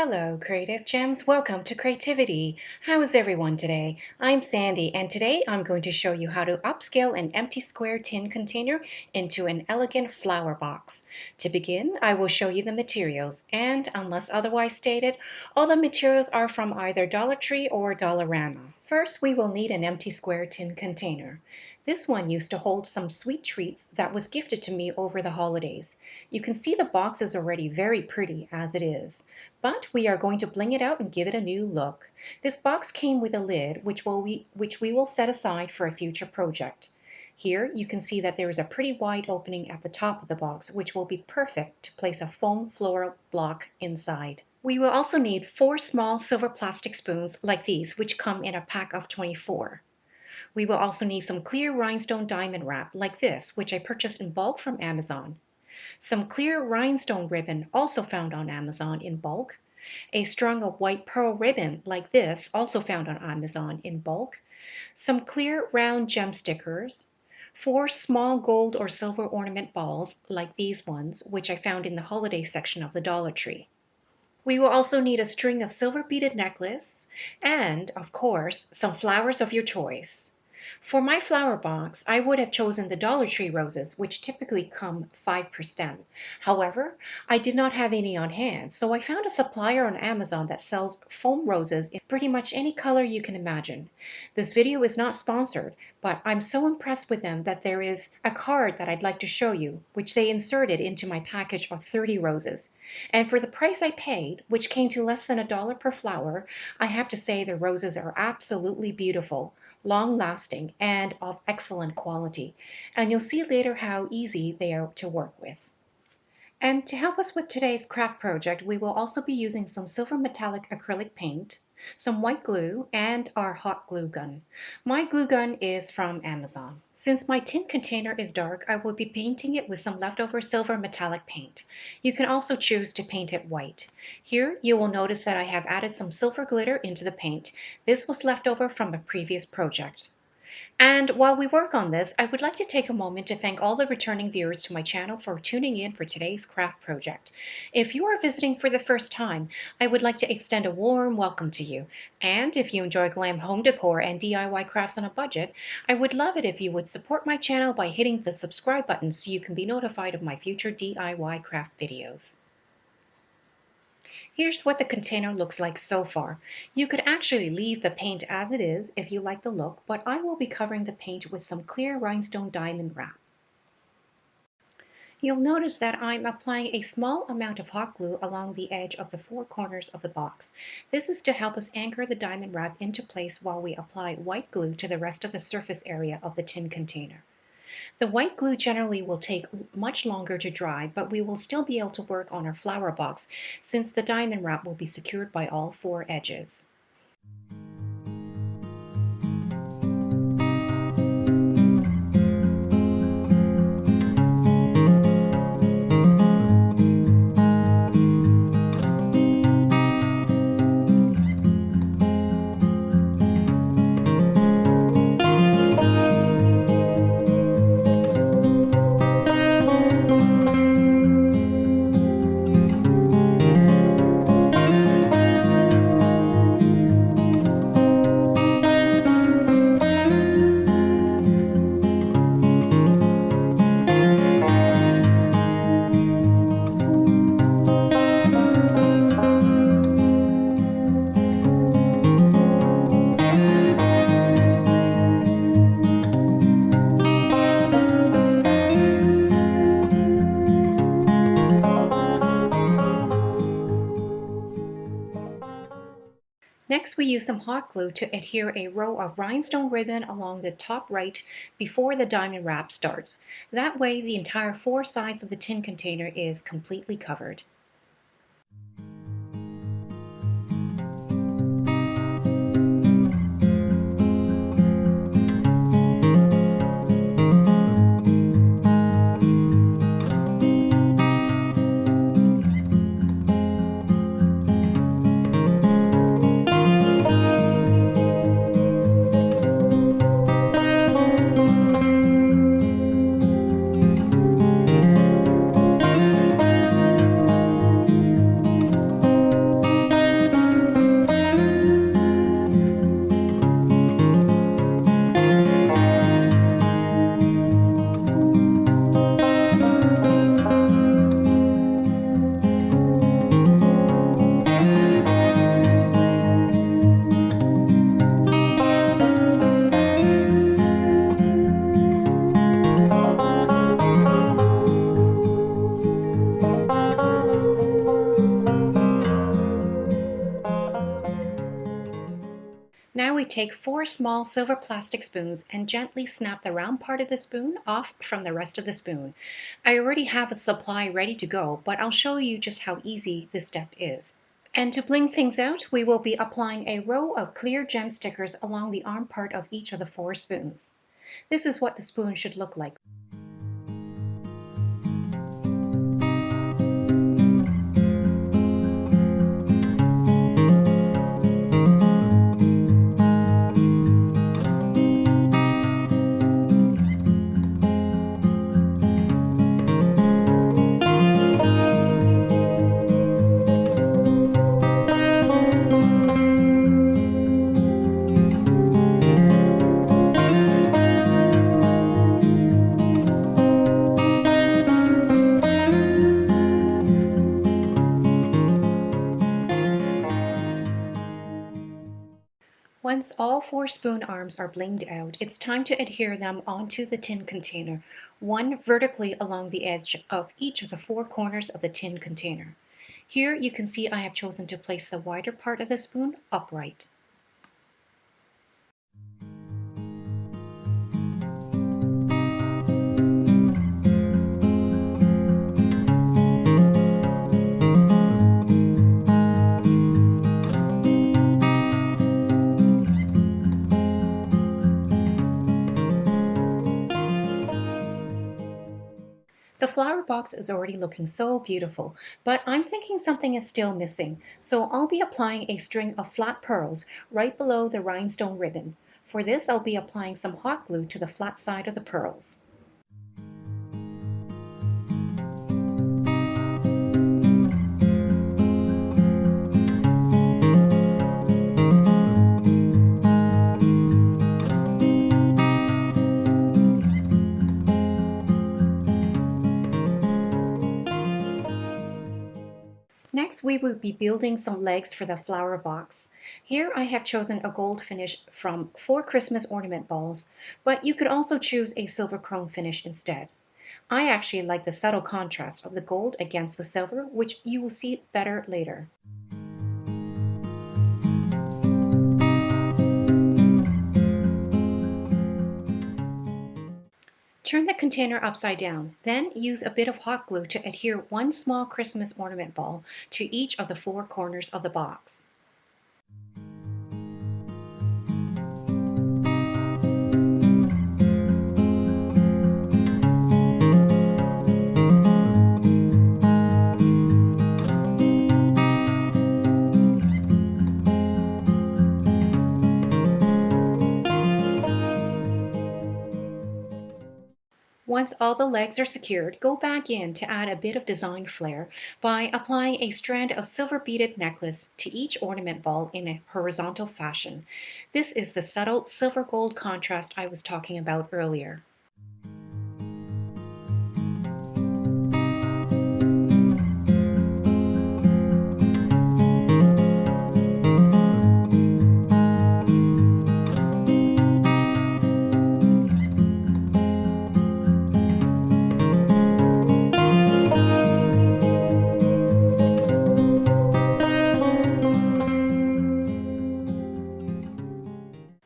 Hello, Creative Gems. Welcome to Creativity. How is everyone today? I'm Sandy, and today I'm going to show you how to upscale an empty square tin container into an elegant flower box. To begin, I will show you the materials, and unless otherwise stated, all the materials are from either Dollar Tree or Dollarama. First, we will need an empty square tin container. This one used to hold some sweet treats that was gifted to me over the holidays. You can see the box is already very pretty as it is, but we are going to bling it out and give it a new look. This box came with a lid which we will set aside for a future project. Here you can see that there is a pretty wide opening at the top of the box which will be perfect to place a foam floral block inside. We will also need 4 small silver plastic spoons like these, which come in a pack of 24. We will also need some clear rhinestone diamond wrap like this, which I purchased in bulk from Amazon. Some clear rhinestone ribbon, also found on Amazon in bulk. A strung of white pearl ribbon like this, also found on Amazon in bulk. Some clear round gem stickers. 4 small gold or silver ornament balls like these ones, which I found in the holiday section of the Dollar Tree. We will also need a string of silver beaded necklace and, of course, some flowers of your choice. For my flower box, I would have chosen the Dollar Tree roses, which typically come 5 per stem. However, I did not have any on hand, so I found a supplier on Amazon that sells foam roses in pretty much any color you can imagine. This video is not sponsored, but I'm so impressed with them that there is a card that I'd like to show you, which they inserted into my package of 30 roses. And for the price I paid, which came to less than $1 per flower, I have to say the roses are absolutely beautiful, long-lasting, and of excellent quality. And you'll see later how easy they are to work with. And to help us with today's craft project, we will also be using some silver metallic acrylic paint, some white glue, and our hot glue gun. My glue gun is from Amazon. Since my tin container is dark, I will be painting it with some leftover silver metallic paint. You can also choose to paint it white. Here you will notice that I have added some silver glitter into the paint. This was left over from a previous project. And while we work on this, I would like to take a moment to thank all the returning viewers to my channel for tuning in for today's craft project. If you are visiting for the first time, I would like to extend a warm welcome to you. And if you enjoy glam home decor and DIY crafts on a budget, I would love it if you would support my channel by hitting the subscribe button so you can be notified of my future DIY craft videos. Here's what the container looks like so far. You could actually leave the paint as it is if you like the look, but I will be covering the paint with some clear rhinestone diamond wrap. You'll notice that I'm applying a small amount of hot glue along the edge of the 4 corners of the box. This is to help us anchor the diamond wrap into place while we apply white glue to the rest of the surface area of the tin container. The white glue generally will take much longer to dry, but we will still be able to work on our flower box since the diamond wrap will be secured by all 4 edges. Next, we use some hot glue to adhere a row of rhinestone ribbon along the top right before the diamond wrap starts. That way, the entire 4 sides of the tin container is completely covered. Now we take 4 small silver plastic spoons and gently snap the round part of the spoon off from the rest of the spoon. I already have a supply ready to go, but I'll show you just how easy this step is. And to bling things out, we will be applying a row of clear gem stickers along the arm part of each of the 4 spoons. This is what the spoon should look like. Once all 4 spoon arms are blinged out, it's time to adhere them onto the tin container, one vertically along the edge of each of the 4 corners of the tin container. Here you can see I have chosen to place the wider part of the spoon upright. The flower box is already looking so beautiful, but I'm thinking something is still missing, so I'll be applying a string of flat pearls right below the rhinestone ribbon. For this, I'll be applying some hot glue to the flat side of the pearls. Next, we will be building some legs for the flower box. Here I have chosen a gold finish from 4 Christmas ornament balls, but you could also choose a silver chrome finish instead. I actually like the subtle contrast of the gold against the silver, which you will see better later. Turn the container upside down, then use a bit of hot glue to adhere 1 small Christmas ornament ball to each of the 4 corners of the box. Once all the legs are secured, go back in to add a bit of design flair by applying a strand of silver beaded necklace to each ornament ball in a horizontal fashion. This is the subtle silver gold contrast I was talking about earlier.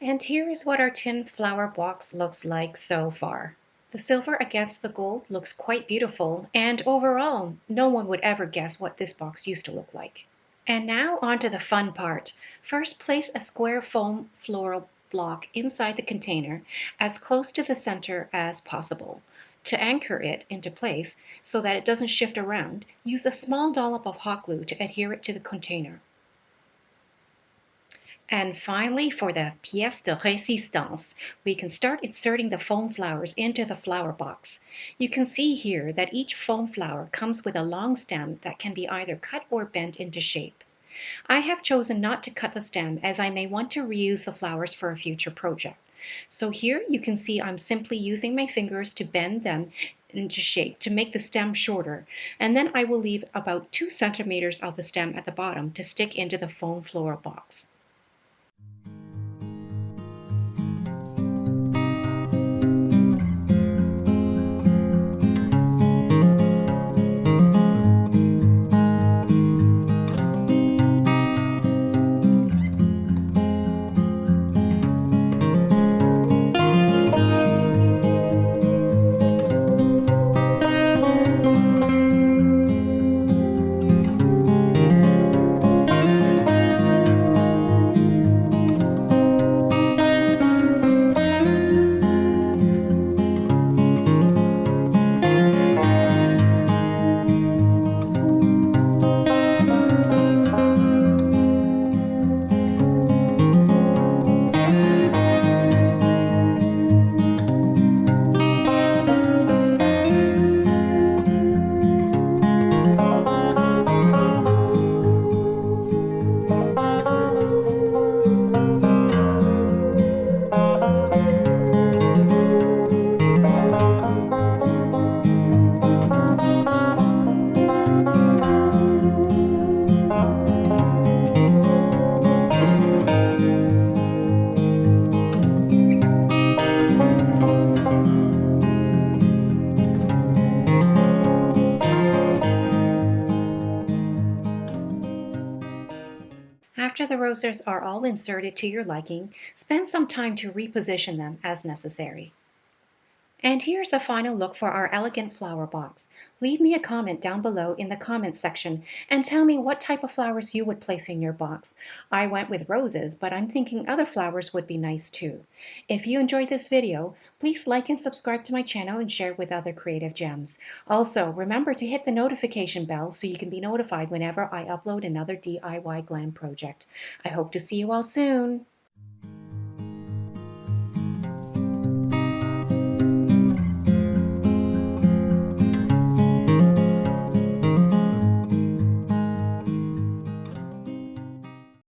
And here is what our tin flower box looks like so far. The silver against the gold looks quite beautiful, and overall, no one would ever guess what this box used to look like. And now on to the fun part. First, place a square foam floral block inside the container as close to the center as possible. To anchor it into place so that it doesn't shift around, use a small dollop of hot glue to adhere it to the container. And finally, for the pièce de résistance, we can start inserting the foam flowers into the flower box. You can see here that each foam flower comes with a long stem that can be either cut or bent into shape. I have chosen not to cut the stem as I may want to reuse the flowers for a future project. So here you can see I'm simply using my fingers to bend them into shape to make the stem shorter, and then I will leave about 2 centimeters of the stem at the bottom to stick into the foam floral box. After the roses are all inserted to your liking, spend some time to reposition them as necessary. And here's the final look for our elegant flower box. Leave me a comment down below in the comments section and tell me what type of flowers you would place in your box. I went with roses, but I'm thinking other flowers would be nice too. If you enjoyed this video, please like and subscribe to my channel and share with other creative gems. Also, remember to hit the notification bell so you can be notified whenever I upload another DIY glam project. I hope to see you all soon.